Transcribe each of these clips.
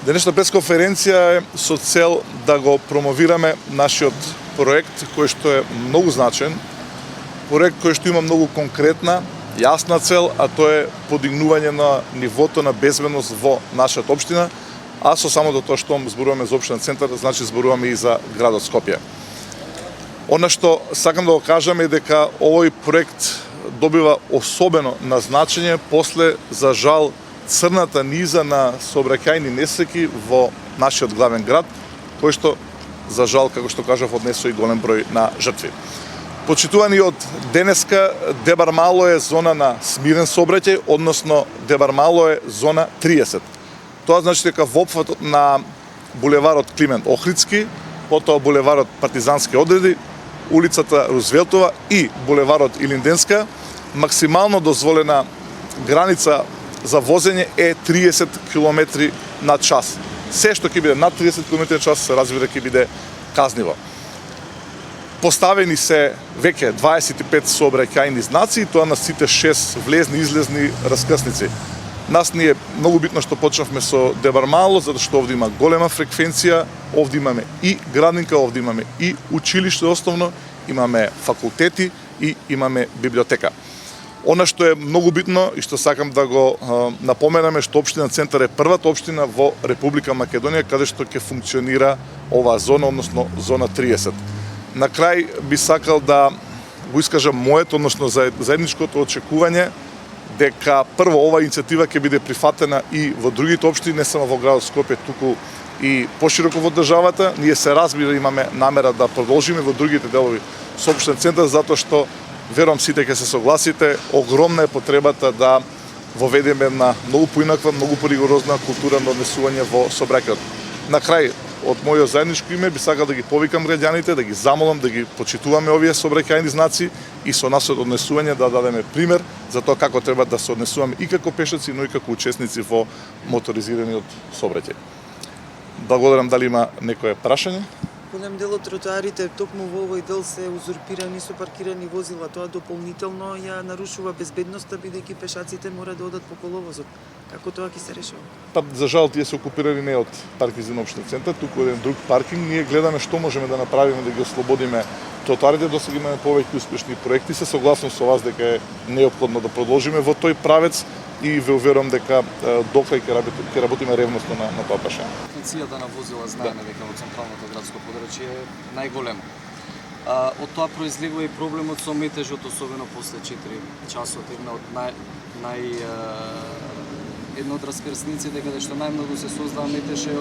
Денешна пресконференција е со цел да го промовираме нашиот проект кој што е многу значен, проект кој што има многу конкретна, јасна цел, а тоа е подигнување на нивото на безбедност во нашата општина, а со самото тоа што зборуваме за општина Центар, значи зборуваме и за градот Скопје. Она што сакам да го кажам е дека овој проект добива особено назначење после, за жал, црната низа на сообраќајни несреќи во нашиот главен град, кој што, за жал, како што кажав, однесо и голем број на жртви. Почитувани од денеска, Дебар Мало е зона на смирен сообраќај, односно Дебар Мало е зона 30. Тоа значи дека во опфатот на булеварот Климент Охридски, потоа булеварот Партизански одреди, улицата Рузвелтова и булеварот Илинденска, максимално дозволена граница за возење е 30 км на час. Се што ќе биде над 30 км на час се разбира ќе биде казниво. Поставени се веќе 25 сообраќајни знаци, тоа на сите 6 влезни и излезни раскрсници. Нас ни е многу битно што почнавме со Дебар Мало, затоа што овде има голема фреквенција, овде имаме и градинка, овде имаме и училиште основно, имаме факултети и имаме библиотека. Она што е многу битно и што сакам да го напоменаме, што општина Центар е првата општина во Република Македонија каде што ќе функционира оваа зона, односно зона 30. На крај би сакал да го искажам моето, односно заедничкото очекување дека прво оваа иницијатива ќе биде прифатена и во другите општини, не само во градот Скопје, туку и пошироко во државата. Ние се разбира имаме намера да продолжиме во другите делови со општина Центар, затоа што верувам сите ќе се согласите, огромна е потребата да воведеме една многу поинаква, многу поригорозна култура на однесување во сообраќајот. На крај, од мојот заедничко име би сакал да ги повикам граѓаните, да ги замолам да ги почитуваме овие сообраќајни знаци и со нашето однесување да дадеме пример за тоа како треба да се однесуваме и како пешаци, но и како учесници во моторизираниот сообраќај. Благодарам, дали има некое прашање? Голем дел од тротоарите токму во овој дел се узурпирани со паркирани возила. Тоа дополнително ја нарушува безбедноста, бидејќи пешаците мора да одат по коловозот. Како тоа ќе се решава? Па, за жал, тие се окупирани не од паркинзи на општина Центар, туку еден друг паркинг. Ние гледаме што можеме да направиме да ги ослободиме тротоарите, досега имаме повеќе успешни проекти. Се согласувам со вас дека е неопходно да продолжиме во тој правец и ве уверувам дека докрај ќе работиме ревносно на тоа прашање. Фреквенцијата на возила знаеме дека во централното градско подрачје е најголема. Од тоа произлегува и проблемот со метежот, особено после 4 часот, една од раскрсниците каде што најмногу се создава метеж е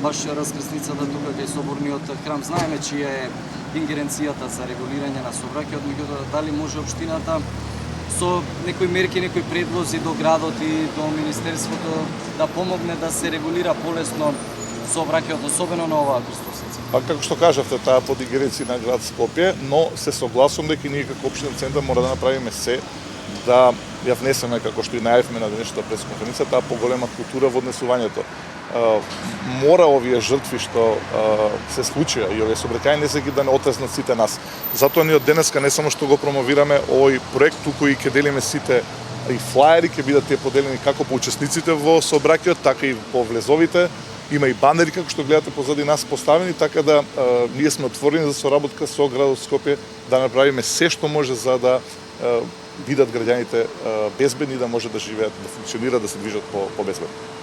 баш раскрсницата тука кај соборниот храм. Знаеме чија е ингеренцијата за регулирање на сообраќајот, меѓутоа дали може општината со некои мерки, некои предлози до градот и до Министерството да помогне да се регулира полесно сообраќајот, особено на оваа крстосница? Па како што кажавте, таа под ингеренција на град Скопје, но се согласувам дека ние како општина Центар мора да направиме се да ја внесеме, како што и најавивме на денешната пресконференција, таа поголема култура во однесувањето. Мора овие жртви што се случија и овие сообраќајни несреќи да не отрезнат сите нас. Затоа ние од денеска не само што го промовираме овој проект, туку и ќе делиме сите и флаери, ќе бидат тие поделени како по учесниците во сообраќајот, така и по влезовите. Има и банери, како што гледате позади нас поставени, така да ние сме отворени за соработка со градот Скопје да направиме се што може за да бидат граѓаните безбедни, да може да живеат, да функционираат, да се движат по безбедно.